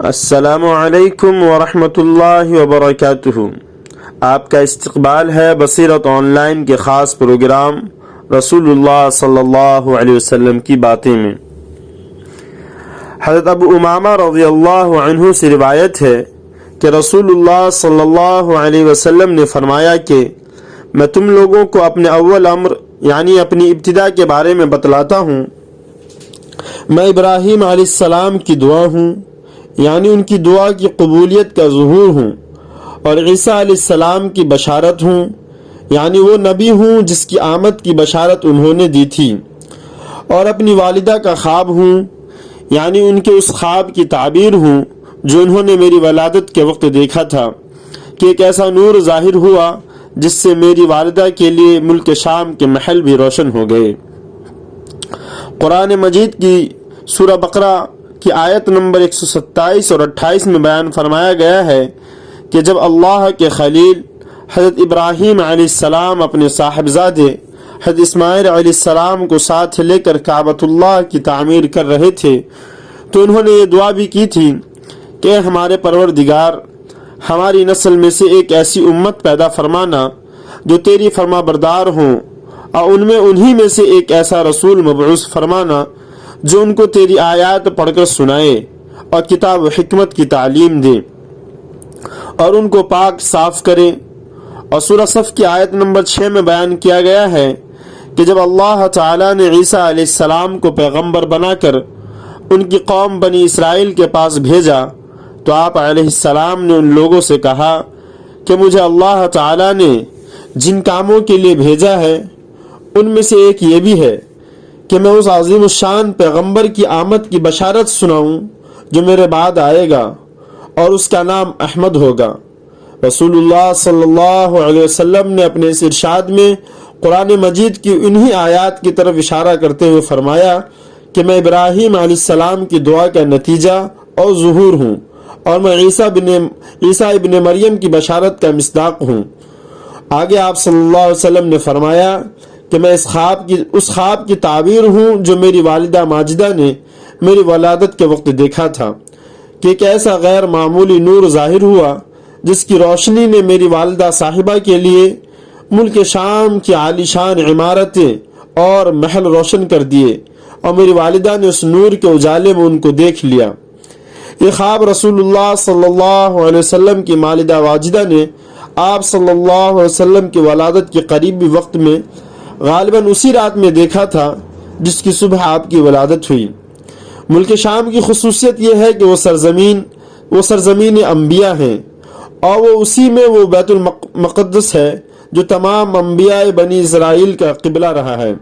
السلام علیکم ورحمۃ اللہ وبرکاتہ۔ آپ کا استقبال ہے بصیرت آن لائن کے خاص پروگرام رسول اللہ صلی اللہ علیہ وسلم کی باتیں میں۔ حضرت ابو امامہ رضی اللہ عنہ سے روایت ہے کہ رسول اللہ صلی اللہ علیہ وسلم نے فرمایا کہ میں تم لوگوں کو اپنے اول امر یعنی اپنی ابتدا کے بارے میں بتلاتا ہوں۔ میں ابراہیم علیہ السلام کی دعا ہوں، یعنی ان کی دعا کی قبولیت کا ظہور ہوں، اور عیسیٰ علیہ السلام کی بشارت ہوں، یعنی وہ نبی ہوں جس کی آمد کی بشارت انہوں نے دی تھی، اور اپنی والدہ کا خواب ہوں، یعنی ان کے اس خواب کی تعبیر ہوں جو انہوں نے میری ولادت کے وقت دیکھا تھا کہ ایک ایسا نور ظاہر ہوا جس سے میری والدہ کے لیے ملک شام کے محل بھی روشن ہو گئے۔ قرآن مجید کی سورہ بقرہ کی آیت نمبر 127 اور 28 میں بیان فرمایا گیا ہے کہ جب اللہ کے خلیل حضرت ابراہیم علیہ السلام اپنے صاحبزادے حضرت اسماعیل علیہ السلام کو ساتھ لے کر کعبۃ اللہ کی تعمیر کر رہے تھے تو انہوں نے یہ دعا بھی کی تھی کہ ہمارے پروردگار، ہماری نسل میں سے ایک ایسی امت پیدا فرمانا جو تیری فرما بردار ہوں، اور ان میں انہی میں سے ایک ایسا رسول مبعوث فرمانا جو ان کو تیری آیات پڑھ کر سنائے اور کتاب و حکمت کی تعلیم دے اور ان کو پاک صاف کرے۔ اور سورہ صف کی آیت نمبر 6 میں بیان کیا گیا ہے کہ جب اللہ تعالیٰ نے عیسیٰ علیہ السلام کو پیغمبر بنا کر ان کی قوم بنی اسرائیل کے پاس بھیجا تو آپ علیہ السلام نے ان لوگوں سے کہا کہ مجھے اللہ تعالیٰ نے جن کاموں کے لیے بھیجا ہے ان میں سے ایک یہ بھی ہے کہ میں اس عظیم الشان پیغمبر کی آمد کی بشارت سناؤں جو میرے بعد آئے گا اور اس کا نام احمد ہوگا۔ رسول اللہ صلی اللہ علیہ وسلم نے اپنے اس ارشاد میں قرآن مجید کی انہی آیات کی طرف اشارہ کرتے ہوئے فرمایا کہ میں ابراہیم علیہ السلام کی دعا کا نتیجہ اور ظہور ہوں، اور میں عیسیٰ ابن مریم کی بشارت کا مصداق ہوں۔ آگے آپ صلی اللہ علیہ وسلم نے فرمایا کہ میں اس خواب کی تعبیر ہوں جو میری والدہ ماجدہ نے میری ولادت کے وقت دیکھا تھا کہ ایک ایسا غیر معمولی نور ظاہر ہوا جس کی روشنی نے میری والدہ صاحبہ کے لیے ملک شام کی عالی شان عمارتیں اور محل روشن کر دیے، اور میری والدہ نے اس نور کے اجالے میں ان کو دیکھ لیا۔ یہ خواب رسول اللہ صلی اللہ علیہ وسلم کی والدہ واجدہ نے آپ صلی اللہ علیہ وسلم کی ولادت کے قریبی وقت میں غالباً اسی رات میں دیکھا تھا جس کی صبح آپ کی ولادت ہوئی۔ ملک شام کی خصوصیت یہ ہے کہ وہ سرزمین انبیاء ہیں، اور وہ اسی میں وہ بیت المقدس ہے جو تمام انبیاء بنی اسرائیل کا قبلہ رہا ہے۔